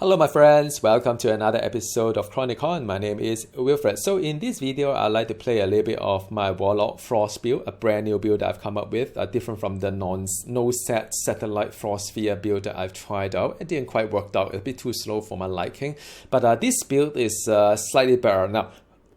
Hello my friends, welcome to another episode of Chronicon. My name is Wilfred. So in this video, I'd like to play a little bit of my Warlock Frost build, a brand new build that I've come up with, different from the no-set satellite Frost Sphere build that I've tried out. It didn't quite work out, a bit too slow for my liking, but this build is slightly better. Now,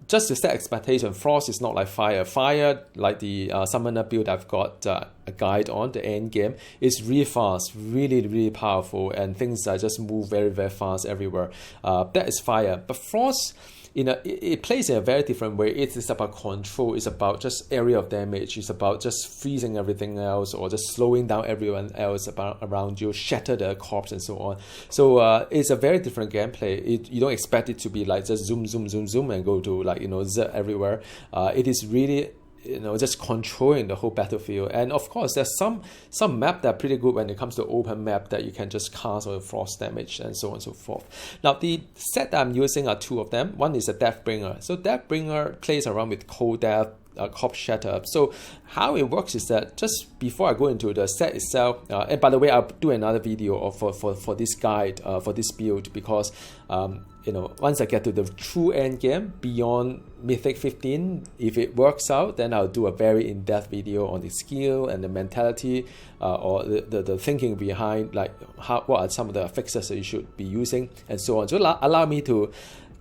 just to set expectation, Frost is not like Fire. Fire, like the Summoner build I've got a guide on, the end game, is really fast, really powerful, and things just move very fast everywhere. That is Fire. But Frost, it plays in a very different way. It is about control, it's about just area of damage, it's about just freezing everything else or just slowing down everyone else around you, shatter the corpse and so on. So it's a very different gameplay. You don't expect it to be like just zoom and go to like, zip everywhere. It is really just controlling the whole battlefield. And of course, there's some map that are pretty good when it comes to open map that you can just cast or frost damage and so on and so forth. Now, the set that I'm using are two of them. One is a Deathbringer. So Deathbringer plays around with Cold Death, Corpse Shatter. So how it works is that just before I go into the set itself, and by the way, I'll do another video for this guide, for this build, because once I get to the true end game beyond Mythic 15, if it works out, then I'll do a very in-depth video on the skill and the mentality, or the thinking behind, like what are some of the fixes that you should be using and so on. So allow me to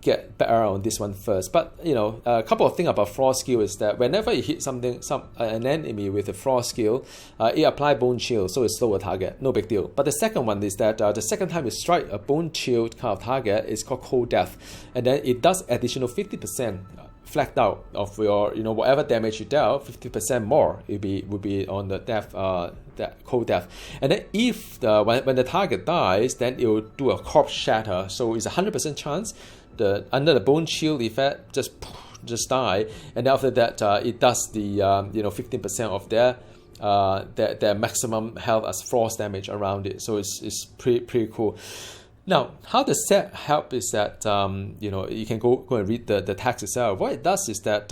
get better on this one first. But a couple of things about Frost skill is that whenever you hit an enemy with a Frost skill, it applies Bone Chill, so it's slow a target, no big deal. But the second one is that the second time you strike a Bone Chill kind of target, it's called Cold Death, and then it does additional 50% flagged out of your whatever damage you dealt. 50% more would be on the death, that Cold Death. And then if when the target dies, then it will do a Corpse Shatter, so it's 100% chance under the Bone Chill effect just die, and after that it does the 15% of their maximum health as frost damage around it. So it's pretty cool. Now, how the set help is that you can go and read the text itself. What it does is that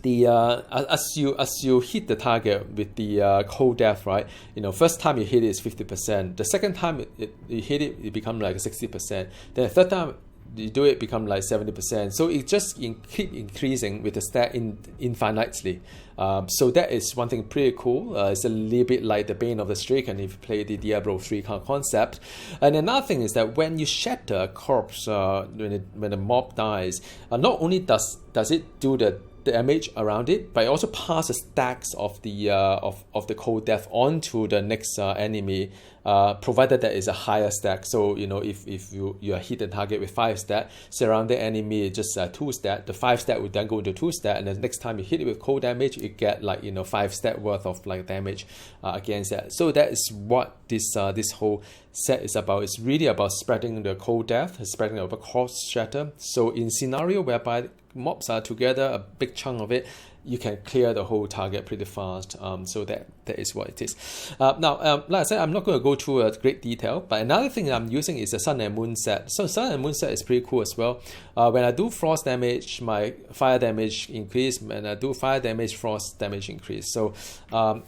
as you hit the target with the Cold Death, right? First time you hit it is 50%. The second time you hit it, it becomes like 60%. Then the third time you do it, become like 70%. So it just keep increasing with the stat infinitely. So that is one thing pretty cool. It's a little bit like the Bane of the Stricken if you play the Diablo 3 kind of concept. And another thing is that when you shatter a corpse, when the mob dies, not only does it do the damage around it, but it also passes stacks of the Cold Death onto the next enemy, provided that is a higher stack. So if you are hit the target with 5 stat, surrounding enemy just 2 stat, the 5 stat would then go into 2 stat, and the next time you hit it with cold damage, you get like 5 stat worth of like damage against that. So that is what this whole set is about. It's really about spreading the Cold Death, spreading over Corpse Shatter. So in scenario whereby mobs are together, a big chunk of it, you can clear the whole target pretty fast. So that is what it is. Now, like I said, I'm not going to go through a great detail, but another thing I'm using is the Sun and Moon set. So Sun and Moon set is pretty cool as well. When I do frost damage, my fire damage increase. When I do fire damage, frost damage increase. So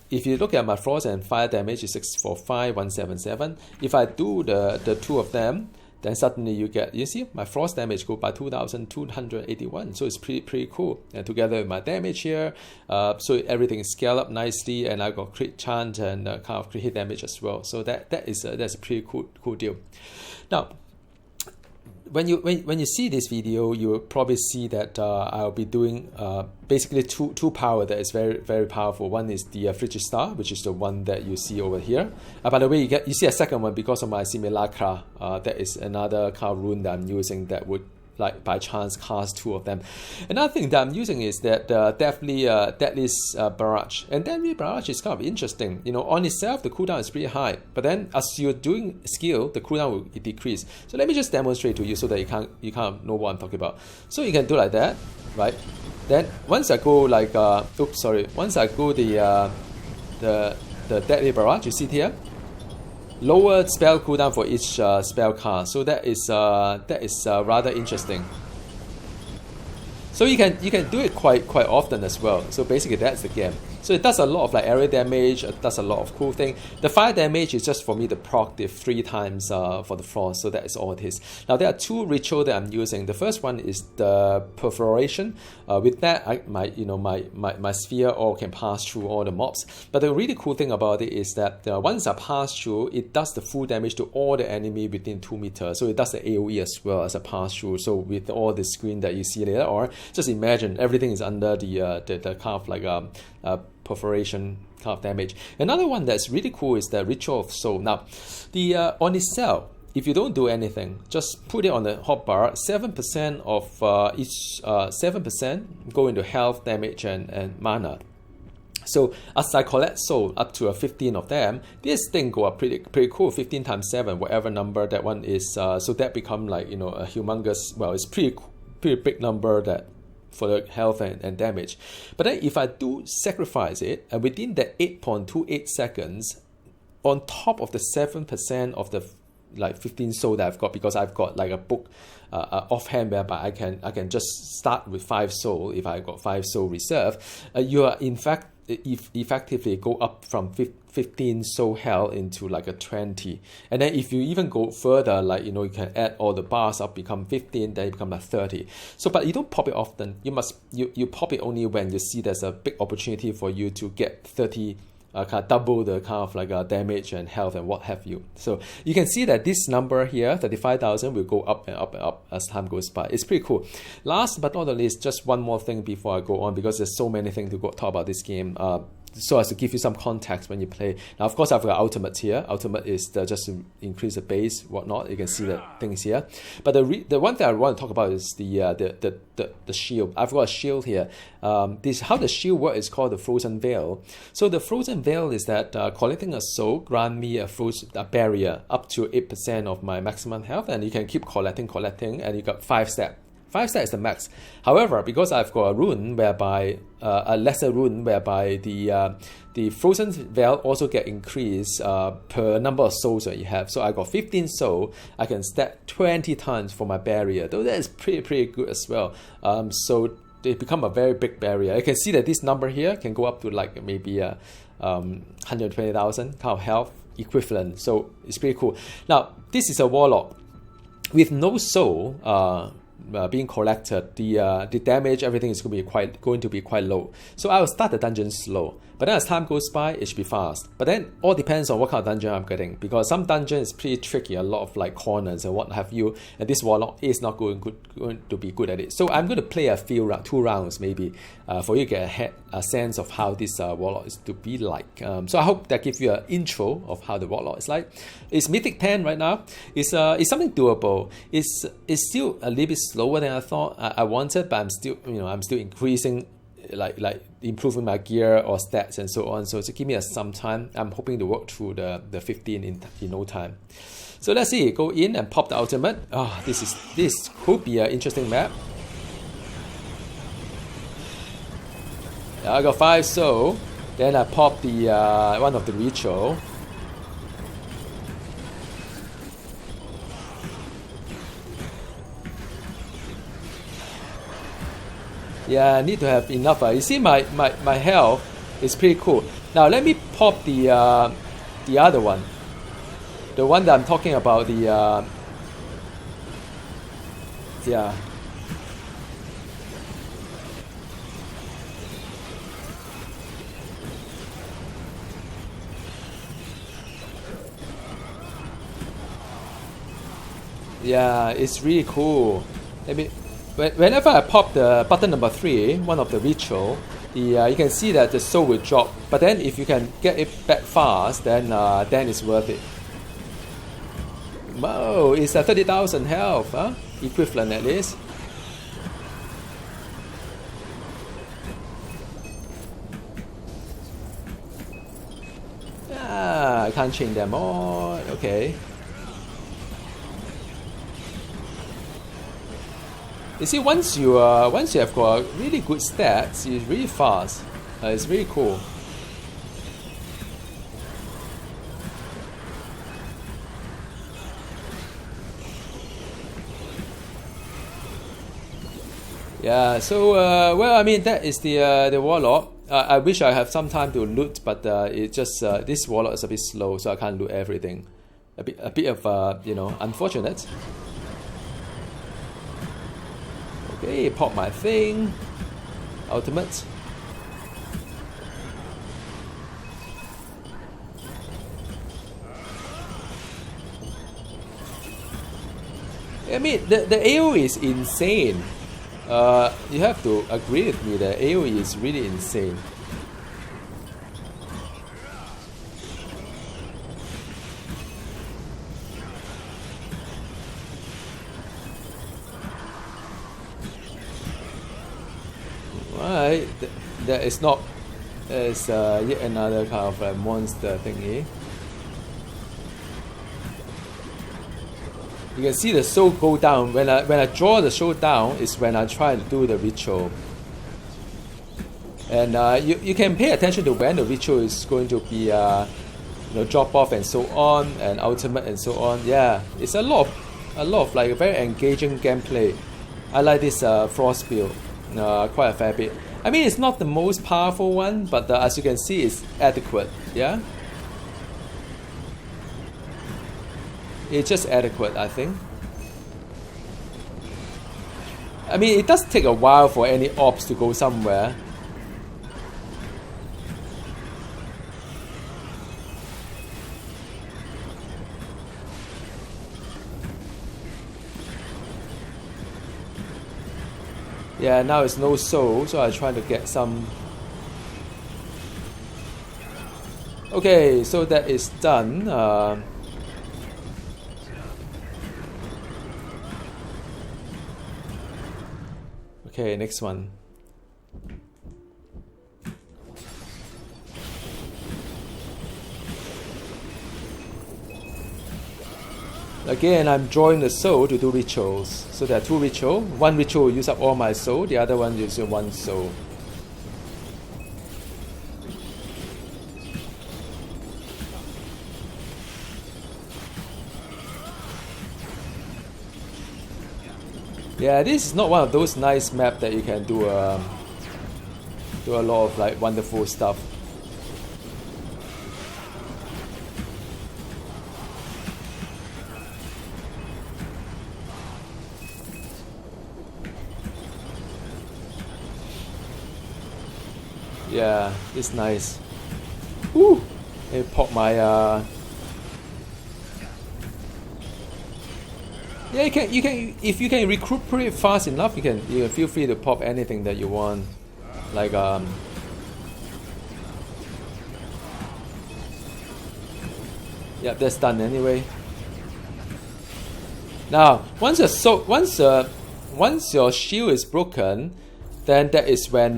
if you look at my frost and fire damage, is 645, 177. If I do the two of them, then suddenly you see my frost damage go by 2,281. So it's pretty cool. And together with my damage here, so everything is scaled up nicely, and I got crit chance and kind of crit hit damage as well. So that's a pretty cool deal. Now, when you see this video, you will probably see that I'll be doing basically two power that is very powerful. One is the Frigid Star, which is the one that you see over here. By the way, you see a second one because of my Simulacra. That is another kind of rune that I'm using that would, like by chance, cast 2 of them. Another thing that I'm using is that Deadly Barrage. And Deadly Barrage is kind of interesting. On itself, the cooldown is pretty high, but then as you're doing skill, the cooldown will decrease. So let me just demonstrate to you so that you kind of know what I'm talking about. So you can do like that, right? Then once I go like, once I go the Deadly Barrage, you see it here, lower spell cooldown for each spell cast. So that is rather interesting. So you can do it quite often as well. So basically that's the game. So it does a lot of like area damage, it does a lot of cool thing. The fire damage is just for me to proc the 3 times for the frost, so that is all it is. Now there are 2 ritual that I'm using. The first one is the perforation. With that, my sphere all can pass through all the mobs. But the really cool thing about it is that once I pass through, it does the full damage to all the enemy within 2 meters. So it does the AoE as well as a pass through. So with all the screen that you see later, or just imagine everything is under the kind of like perforation kind of damage. Another one that's really cool is the Ritual of Soul. Now, the on itself, if you don't do anything, just put it on the hotbar. 7% of each 7% go into health, damage, and mana. So as I collect soul up to 15 of them, this thing go up pretty cool. 15 times 7, whatever number that one is. So that become like a humongous. Well, it's pretty big number that for the health and damage. But then if I do sacrifice it, and within that 8.28 seconds, on top of the 7% of the like 15 soul that I've got, because I've got like a book offhand whereby I can just start with 5 soul if I got 5 soul reserve. You are in fact effectively go up from 15 soul health into like a 20, and then if you even go further, like you can add all the bars up, become 15, then it become like 30. So but you don't pop it often. You pop it only when you see there's a big opportunity for you to get 30, kind of double the kind of like damage and health and what have you. So you can see that this number here, 35,000, will go up and up and up as time goes by. It's pretty cool. Last but not the least, just one more thing before I go on, because there's so many things to talk about this game. So as to give you some context when you play. Now, of course, I've got ultimate here. Ultimate is just to increase the base, whatnot. You can see the things here. But the one thing I want to talk about is the shield. I've got a shield here. This how the shield works is called the Frozen Veil. So the Frozen Veil is that collecting a soul grant me a barrier up to 8% of my maximum health, and you can keep collecting, and you got 5 steps. 5 stacks is the max. However, because I've got a rune whereby a lesser rune whereby the Frozen Veil also get increased per number of souls that you have. So I got 15 soul. I can stack 20 times for my barrier. Though that is pretty good as well. So they become a very big barrier. You can see that this number here can go up to like maybe 120,000 kind of health equivalent. So it's pretty cool. Now this is a Warlock with no soul. Being collected, the damage, everything is going to be quite low. So I will start the dungeon slow, but then as time goes by, it should be fast. But then all depends on what kind of dungeon I'm getting, because some dungeon is pretty tricky, a lot of like corners and what have you, and this Warlock is not going to be good at it. So I'm going to play a few 2 rounds maybe for you to get a sense of how this Warlock is to be like. So I hope that gives you an intro of how the Warlock is like. It's Mythic 10 right now. It's something doable. It's still a little bit slower than I thought I wanted, but I'm still increasing, like improving my gear or stats and so on. So to give me some time, I'm hoping to work through the 15 in no time. So let's see, go in and pop the ultimate. This could be an interesting map. I got 5 soul. Then I pop the one of the ritual. Yeah, I need to have enough. You see my health is pretty cool. Now let me pop the other one. The one that I'm talking about, yeah. Yeah, it's really cool. Whenever I pop the button number 3, one of the ritual, you can see that the soul will drop. But then if you can get it back fast, then it's worth it. Whoa, it's a 30,000 health, huh? Equivalent at least. I can't change them all. Okay. You see, once you have got really good stats, it's really fast. It's really cool. Yeah. So well, I mean that is the Warlock. I wish I have some time to loot, but it just this Warlock is a bit slow, so I can't loot everything. A bit of you know, unfortunate. Okay, pop my thing. Ultimate. I mean, the AoE is insane. You have to agree with me that AoE is really insane. Right, that is not. There's yet another kind of monster thingy. You can see the soul go down. When I draw the soul down is when I try to do the ritual. And you can pay attention to when the ritual is going to be you know, drop off and so on, and ultimate and so on. Yeah, it's a lot of like very engaging gameplay. I like this frost build quite a fair bit. I mean, it's not the most powerful one, but as you can see, it's adequate. Yeah. It's just adequate, I think. I mean, it does take a while for any ops to go somewhere. Yeah, now it's no soul, so I try to get some. Okay, so that is done. Okay, next one. Again, I'm drawing the soul to do rituals. So there are two rituals. One ritual will use up all my soul, the other one uses one soul. Yeah, this is not one of those nice maps that you can do a lot of like wonderful stuff. Yeah, it's nice. Woo! It pop my yeah, you can if you can recuperate fast enough, you can feel free to pop anything that you want, like yeah, that's done anyway. Now, once your shield is broken, then that is when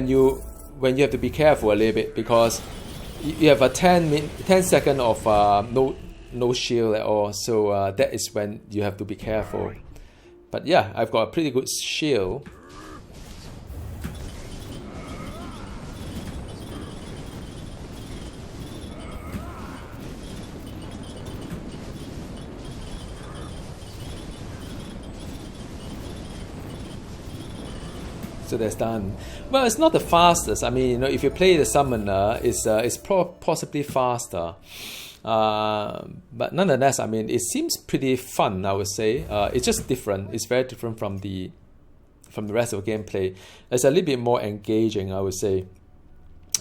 you have to be careful a little bit, because you have a 10 second of no shield at all, so that is when you have to be careful. But yeah, I've got a pretty good shield. So that's done. Well, it's not the fastest. I mean, you know, if you play the summoner, it's possibly faster. But nonetheless, I mean, it seems pretty fun, I would say. It's just different. It's very different from the rest of the gameplay. It's a little bit more engaging, I would say.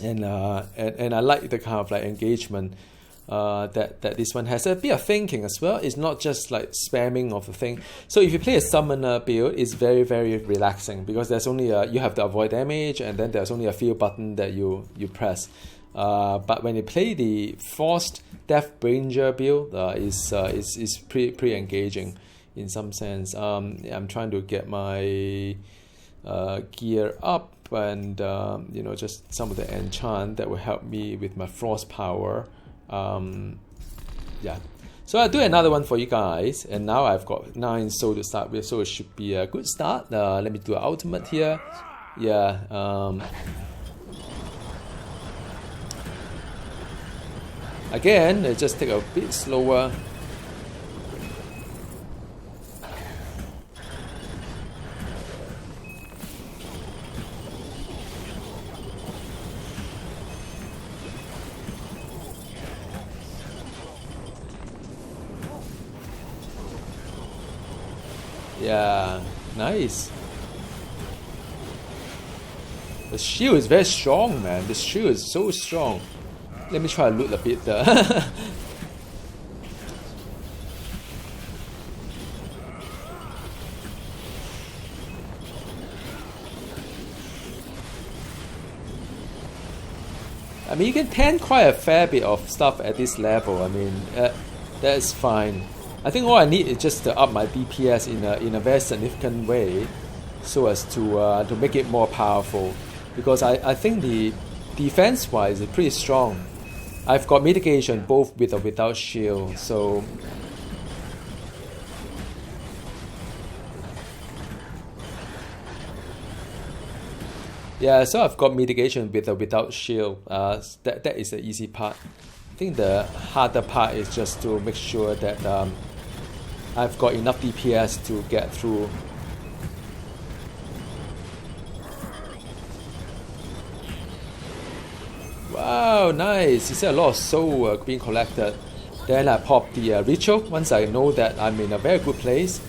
And I like the kind of like engagement that this one has. A bit of thinking as well. It's not just like spamming of the thing. So if you play a summoner build, it's very, very relaxing, because there's only you have to avoid damage, and then there's only a few buttons that you press. But when you play the forced Deathbringer build, is pretty engaging in some sense. I'm trying to get my gear up, and you know, just some of the enchant that will help me with my frost power. Yeah, so I'll do another one for you guys, and now I've got 9 soul to start with, so it should be a good start. Let me do an ultimate here. Yeah. Again, it just take a bit slower. Yeah, nice. The shield is very strong, man. The shield is so strong. Let me try to loot a bit. I mean, you can tank quite a fair bit of stuff at this level. I mean, that's fine. I think all I need is just to up my DPS in a very significant way, so as to make it more powerful. Because I think the defense-wise is pretty strong. I've got mitigation both with or without shield, so yeah. So I've got mitigation with or without shield. That is the easy part. I think the harder part is just to make sure that I've got enough DPS to get through. Wow, nice! You see a lot of soul being collected. Then I pop the ritual once I know that I'm in a very good place.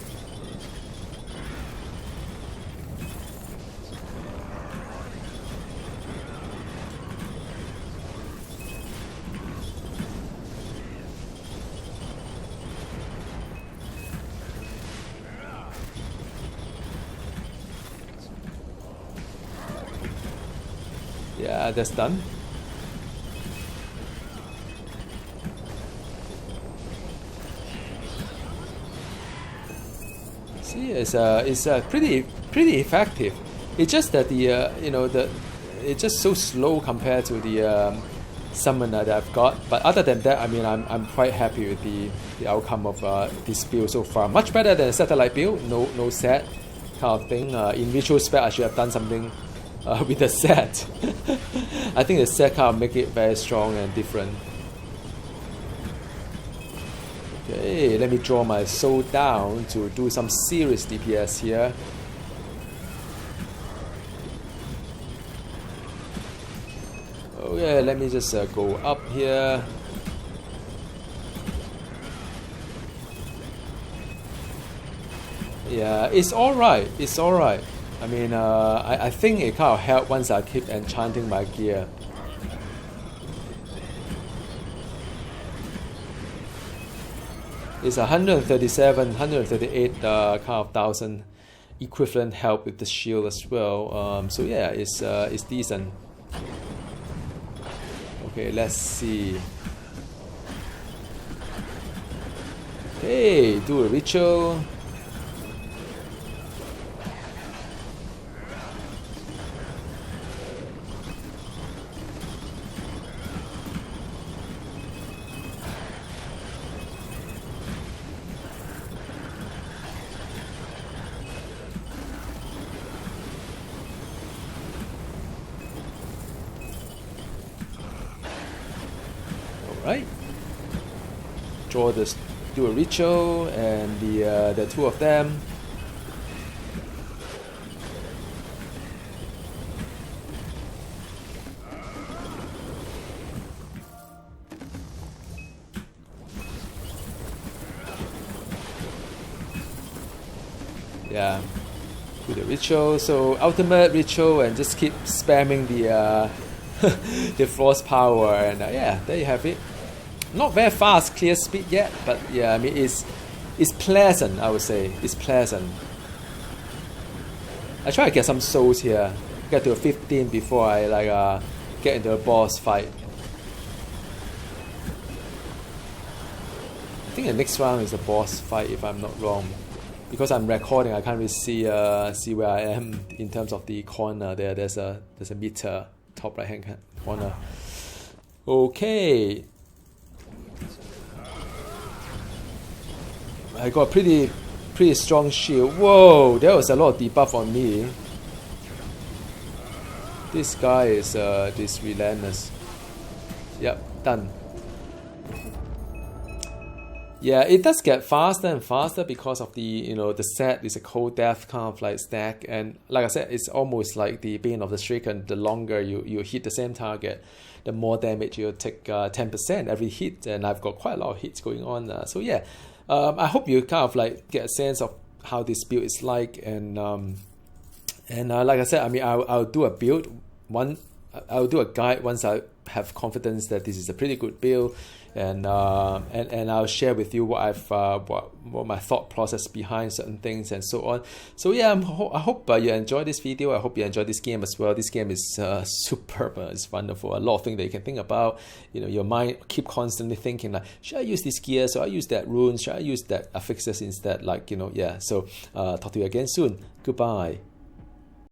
Yeah, that's done. See, it's pretty effective. It's just that the it's just so slow compared to the summoner that I've got. But other than that, I mean, I'm quite happy with the outcome of this build so far. Much better than a satellite build. No set kind of thing. In ritual spec, I should have done something with the set. I think the set kind of make it very strong and different. Okay, let me draw my soul down to do some serious DPS here. Okay, let me just go up here. Yeah, it's alright. It's alright. I mean, I think it kind of helped once I keep enchanting my gear. It's 137, 138 kind of thousand equivalent help with the shield as well. So yeah, it's decent. Okay, let's see. Okay, do a ritual. Right, draw this, do a ritual, and the two of them. Yeah, do the ritual. So ultimate ritual, and just keep spamming the the frost power, and yeah, there you have it. Not very fast clear speed yet, but yeah, I mean it's pleasant. I would say it's pleasant. I try to get some souls here, get to 15 before I get into a boss fight. I think the next round is a boss fight if I'm not wrong. Because I'm recording, I can't really see where I am in terms of the corner there. There's a meter, top right hand corner. Okay. I got pretty strong shield. Whoa, there was a lot of debuff on me. This guy is this relentless. Yep, done. Yeah, it does get faster and faster because of the the set is a cold death kind of like stack, and like I said, it's almost like the Bane of the Stricken. The longer you hit the same target, the more damage you'll take 10% every hit, and I've got quite a lot of hits going on. So yeah, I hope you kind of like get a sense of how this build is like, and like I said, I mean, I'll do a build I'll do a guide once I have confidence that this is a pretty good build, and I'll share with you what what my thought process behind certain things and so on. So yeah, I hope you enjoy this video. I hope you enjoy this game as well. This game is superb. It's wonderful. A lot of things that you can think about. You know, your mind keep constantly thinking like, should I use this gear? So I use that rune. Should I use that affixes instead? Like, you know, yeah. So talk to you again soon. Goodbye.